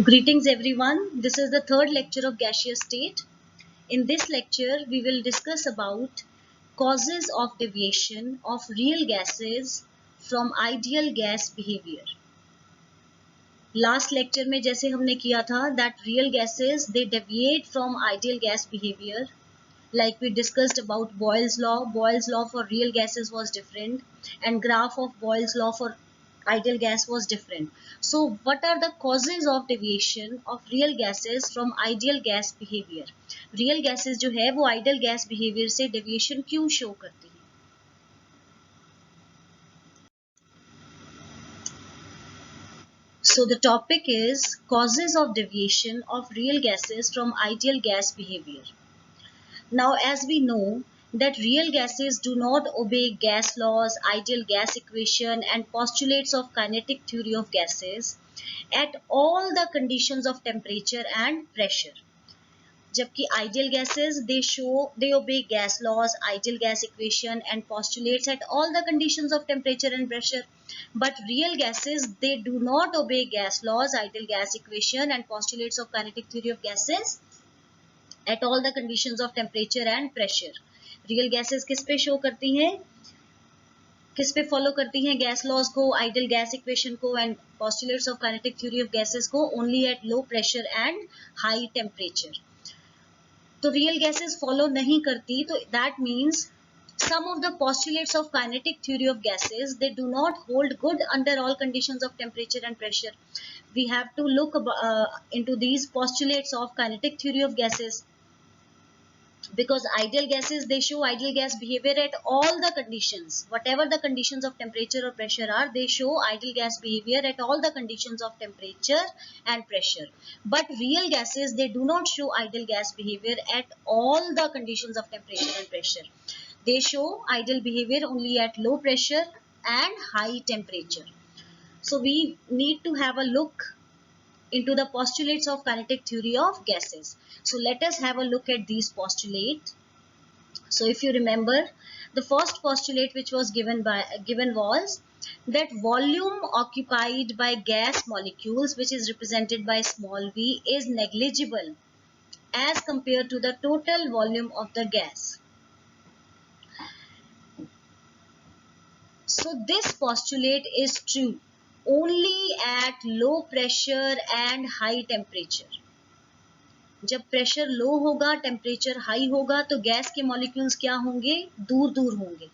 Greetings everyone. This is the third lecture of gaseous state. In this lecture, we will discuss about causes of deviation of real gases from ideal gas behavior. Last lecture में जैसे हमने किया था that real gases they deviate from ideal gas behavior. Like we discussed about Boyle's law. Boyle's law for real gases was different, and graph of Boyle's law for ideal gas was different. So what are the causes of deviation of real gases from ideal gas behavior? Real gases जो है वो ideal gas behavior से deviation क्यों show करती है? So the topic is causes of deviation of real gases from ideal gas behavior. Now, as we know that real gases do not obey gas laws, ideal gas equation and postulates of kinetic theory of gases at all the conditions of temperature and pressure. जबकि ideal gases they obey gas laws, ideal gas equation and postulates at all the conditions of temperature and pressure. But real gases they do not obey gas laws, ideal gas equation and postulates of kinetic theory of gases at all the conditions of temperature and pressure. Real gases किस पे show करती हैं, किस पे follow करती हैं gas laws को, ideal gas equation को and postulates of kinetic theory of gases को only at low pressure and high temperature. तो रियल गैसेस फॉलो नहीं करती, तो that means some of the postulates of kinetic theory of gases they do not hold good under all conditions of temperature and pressure. We have to look into these postulates of kinetic theory of gases, because ideal gases they show ideal gas behavior at all the conditions, whatever the conditions of temperature or pressure are, they show ideal gas behavior at all the conditions of temperature and pressure. But real gases they do not show ideal gas behavior at all the conditions of temperature and pressure. They show ideal behavior only at low pressure and high temperature. So we need to have a look into the postulates of kinetic theory of gases. So let us have a look at these postulates. So if you remember, the first postulate which was given was that volume occupied by gas molecules, which is represented by small v, is negligible as compared to the total volume of the gas. So this postulate is true only at low pressure and high temperature. जब pressure low होगा, temperature high होगा, तो gas के molecules क्या होंगे, दूर दूर होंगे.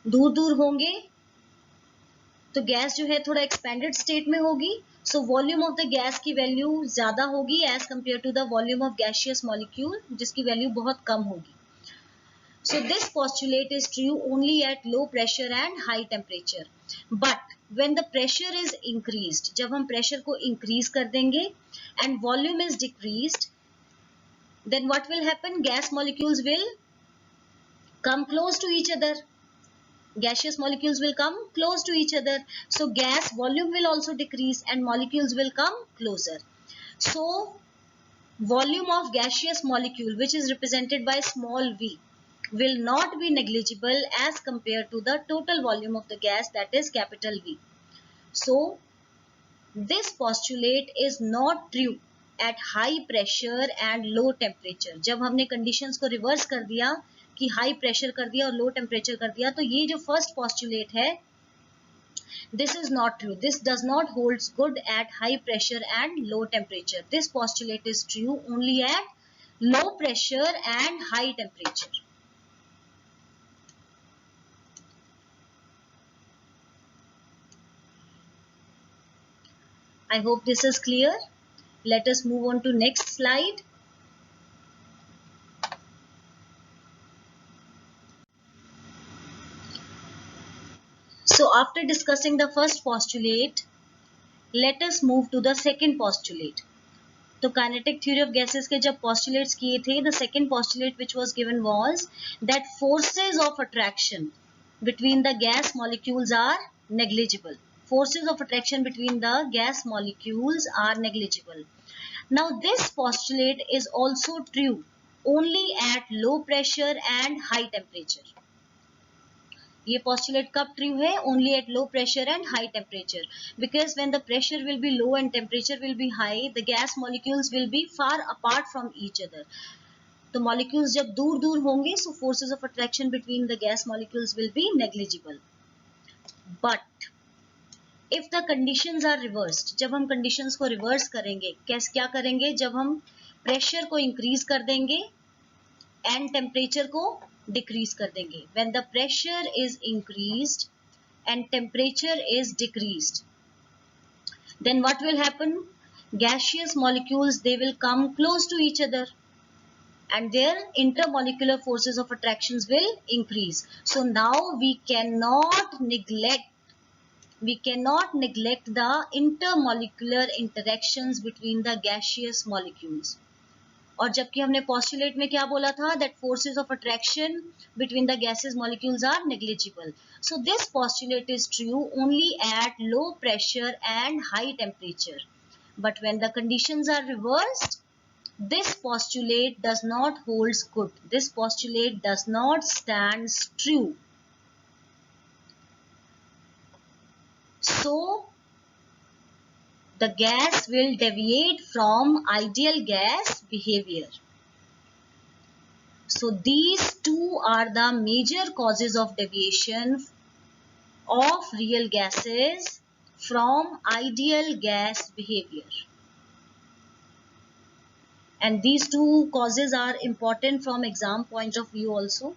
दूर दूर होंगे तो गैस जो है थोड़ा एक्सपेंडेड स्टेट में होगी. So volume of the gas की वैल्यू ज्यादा होगी as compared to the volume of gaseous molecule, जिसकी वैल्यू बहुत कम होगी. So this postulate is true only at low pressure and high temperature. But when the pressure is increased, जब हम pressure को increase कर देंगे and volume is decreased, then what will happen? Gas molecules will come close to each other. Gaseous molecules will come close to each other. So gas volume will also decrease and molecules will come closer. So volume of gaseous molecule, which is represented by small v, will not be negligible as compared to the total volume of the gas, that is capital V. So this postulate is not true at high pressure and low temperature. जब हमने conditions को reverse कर दिया कि high pressure कर दिया और low temperature कर दिया, तो ये जो first postulate है, this is not true. This does not hold good at high pressure and low temperature. This postulate is true only at low pressure and high temperature. I hope this is clear. Let us move on to next slide. So after discussing the first postulate, let us move to the second postulate. तो kinetic theory of gases के जब postulates किए थे, the second postulate which was given was that forces of attraction between the gas molecules are negligible. Forces of attraction between the gas molecules are negligible. Now this postulate is also true only at low pressure and high temperature. ये postulate कब true है? Only at low pressure and high temperature. Because when the pressure will be low and temperature will be high, the gas molecules will be far apart from each other. तो molecules जब दूर दूर होंगे, so forces of attraction between the gas molecules will be negligible. But if the conditions are reversed, जब हम conditions को reverse करेंगे, क्या करेंगे? जब हम pressure को increase कर देंगे and temperature को decrease कर देंगे. When the pressure is increased and temperature is decreased, then what will happen? Gaseous molecules, they will come close to each other and their intermolecular forces of attractions will increase. So now we cannot neglect the intermolecular interactions between the gaseous molecules. और जबकि हमने postulate में क्या बोला था? That forces of attraction between the gaseous molecules are negligible. So this postulate is true only at low pressure and high temperature. But when the conditions are reversed, this postulate does not hold good. This postulate does not stand true. So the gas will deviate from ideal gas behavior. So these two are the major causes of deviation of real gases from ideal gas behavior. And these two causes are important from exam point of view also.